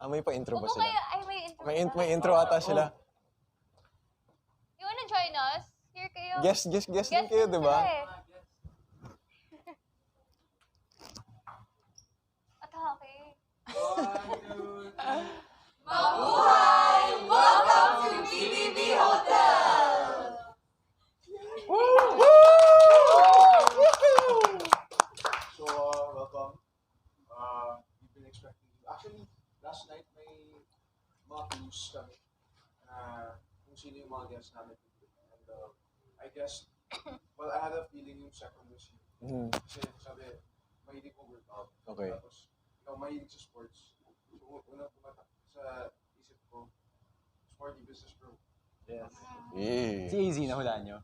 may pa-intro ba Upo sila? kayo. Ay, may intro. May intro ata sila. You wanna join us? Here kayo. Guess din kayo, di ba? Atake. Mabuhay! Welcome to BBB Hotel! So, welcome. We've been expecting you. Actually, last night may mga clues kami kung sino yung mga guests namin. And I guess, well, I had a feeling yung second was you. Kasi sabi, mahilig mo workout. Okay. Tapos, ikaw mahilig sa sports. So, unang pumatak sa isip ko, sporty business bro. Yes. Yeah. Si Easy, nahulaan nyo?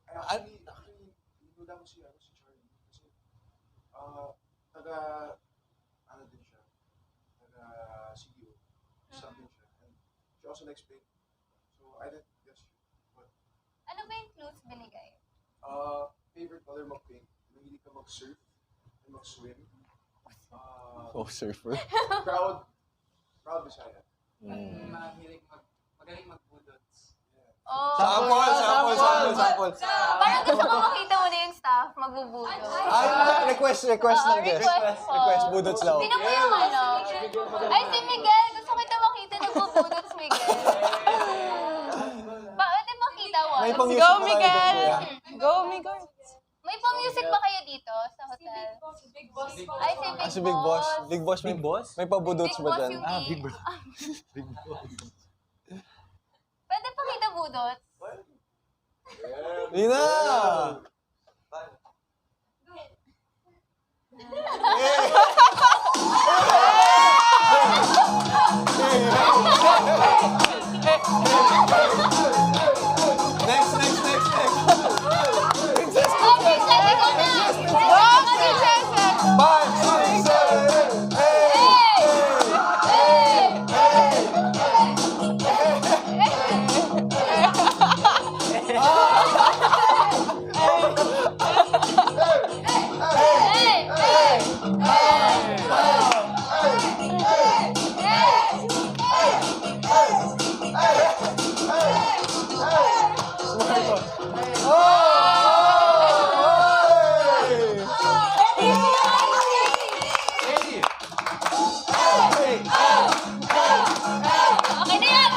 Actually, hinuda ko si Charlie. Kasi, ano din siya, CEO. Something siya. And she also likes paint. So, I didn't guess you. But, Ano ba yung clues binigay? favorite color mag-paint. Mahilig ka mag-surf and mag-swim. Surfer. Proud Bisaya. Magaling magbudots. Oh. Sample. Parang gusto ko makita mo na yung staff magbubudot. Request ng guest. Request, budots lang. Sino po yung ano? Ay, si Miguel. Gusto kita makita nagbubudot si Miguel. Bakit makita mo? May pang-music Go, ba tayo Miguel! dyan, kuya? Go, Miguel! May pang-music ba kayo dito sa hotel? Big Boss. Ay, si Big Boss. Big Boss, Big Boss? may pabudots Big ba Boss dyan? yung Big Boss. Big Boss. Pwede pakita budot? Hindi na! Next. Okay, sabi ko na! Go, Princess! 5, 6, 7, 8! Okay na yan!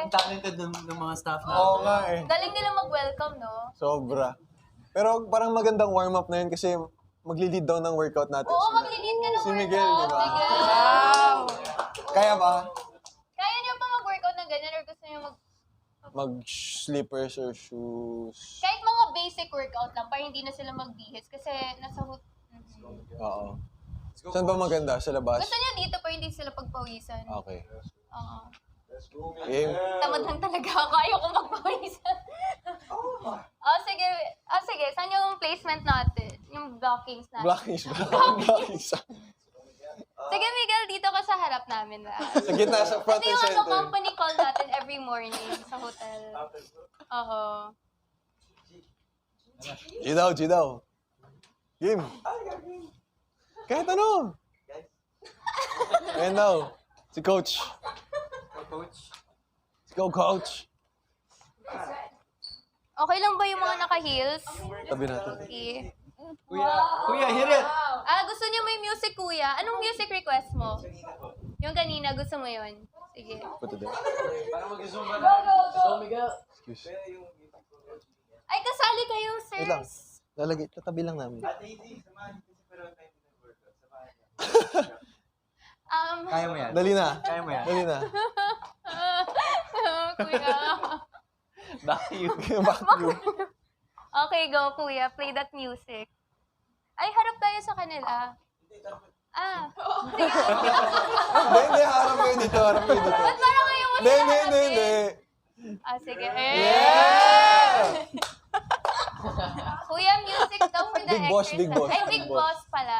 Ang talented ng mga staff na. Oo nga eh. Galing nila mag-welcome, no? Sobra. Pero parang magandang warm-up na yun kasi magli-lead down ng workout natin. Oo, maglilid ka ng Si Miguel, workout, di ba? Miguel. Wow! Kaya ba? Kaya niyo pa mag-workout ng ganyan or gusto niyo Mag-slippers or shoes. kahit mga basic workout lang para hindi na sila magbihis kasi nasa Oo. Saan ba maganda? Sa labas? Gusto niyo dito para hindi sila pagpawisan. Okay. Oo. Let's go, man. Game. Tamad lang talaga ako. Ayoko magpawisan. Sige. Sige. Saan yung placement natin? Yung blockings natin. Blockings. Sige, Miguel, dito ka sa harap namin. Sa gitna, sa front Ito and yung center. company call natin every morning sa hotel. Oo. G daw. Game. Kahit ano. Ayan daw. Si Coach. Si Coach. Okay lang ba yung mga naka-heels? Tabi natin. Okay. Kuya, hear it! Gusto niyo may music, kuya? Anong music request mo? Yung kanina, gusto mo yun? Sige. Put it there. Excuse. Ay, kasali kayo, sir. Wait lang. Lalagay. Tatabi lang namin. Kaya mo yan. Dali na. Kaya mo yan. Dali na. Kuya. Back to you. Back to you. Okay, go, kuya. Play that music. Ay, harap tayo sa kanila. Hindi, harap kayo dito, harap kayo dito. Ba't parang ngayon mo Hindi, siya hindi, hindi, harapin? hindi. Sige. Yeah! Kuya, music daw for the Big boss, exercise. big boss, Ay, big big boss. boss pala.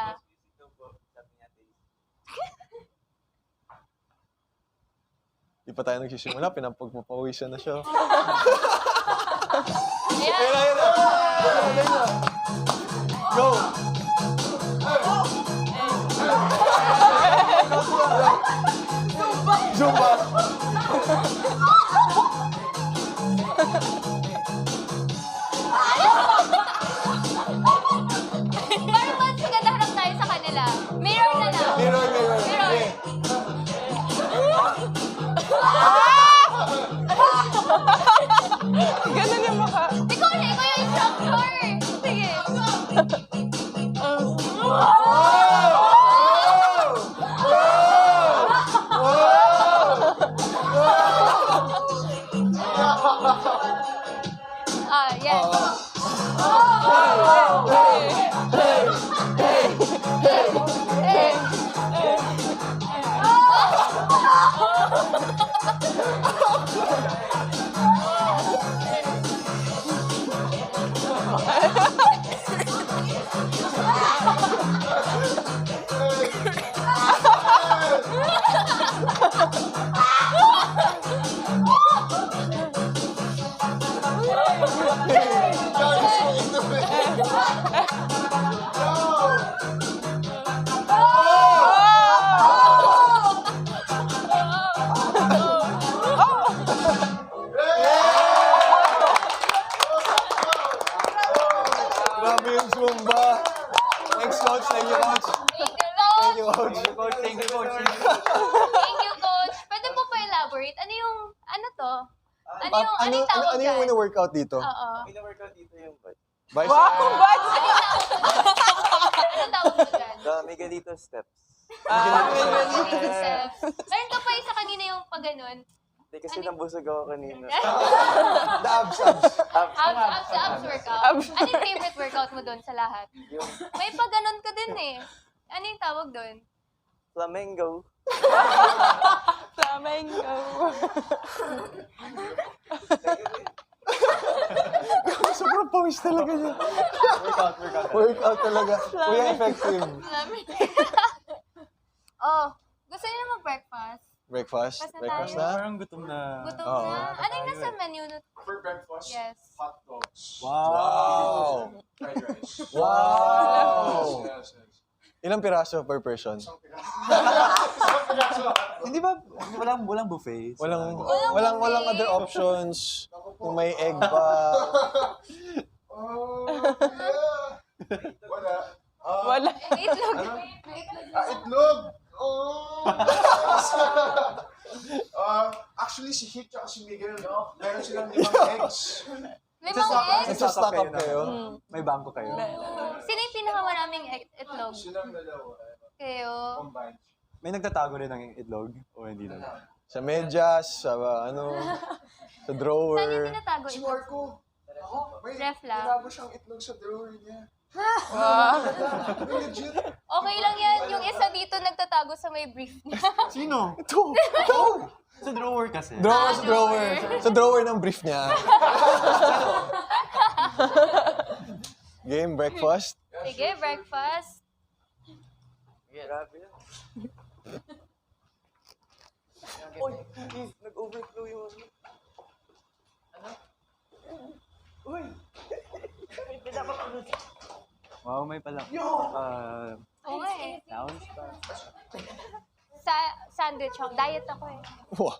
Di pa tayo nagsisimula, pinapagpapawisan na siya. Ayan. Ayun na! Ayun na! Go! Zumba! Parang mas maganda harap tayo sa kanila. Mirror na lang. Mirror, mirror. Mirror. Okay. Ganun yung mukha. Ikaw yung instructor. Sige. Yes. Grabe yung Zumba. Thanks, coach. Thank you, coach. Thank you, Thank you, Coach. coach. Thank you, coach. Thank you, Coach. Pwede mo pa elaborate? Ano to? Anong tawag Ano yung dyan? wini-workout dito? Oo. Pina-workout dito yung butt. Bicep? Wow, bats! Anong tawag mo dyan? The Miguelito steps. Biceps. Meron ka pa isa kanina yung pag ganun. Hindi kasi nabusog ako kanina. The abs, abs. Abs workout. Ano yung favorite workout mo doon sa lahat? May pag ganun ka din eh. Ano yung tawag doon? Flamengo. Flamengo. Sobrang pawis talaga niya. Workout talaga. Kuya, effective. Gusto niyo mag-breakfast? Breakfast? Breakfast na Breakfast tayo. na? Parang gutom na. Gutom Oo. na. Ano yung nasa menu? For breakfast, Yes. hot dogs. Wow! Fried rice. Wow! Yes, yes. Ilang piraso per person? Isang piraso. Hindi ba, walang buffet? Walang other options. Kung may egg pa. Oh, yeah. Wala. Wala. Itlog. Itlog! Oh! Actually, si Hit at si Miguel, meron silang 5 eggs. Limang egg? Nagsa-stock up kayo? May bangko kayo? Sino yung pinakamaraming itlog? Silang dalawa. Kayo. Combined. May nagtatago rin ng itlog? O hindi naman? Sa medyas, sa sa Saan yung drawer. tinatago Si ito? Marco, may Ref lang. tinago siyang itlog sa drawer niya. Legit. Okay lang yan. Yung isa dito nagtatago sa may brief niya. Sino? Ito! Sa drawer kasi. Drawer sa drawer. Sa drawer ng brief niya. Game, breakfast. Sige, breakfast. Grabe yan. Uy, nag-overflow yung Uy! Wow, may pala. Oo nga eh. Sounds pa. Sa sandwich ako. Diet ako eh. Wow.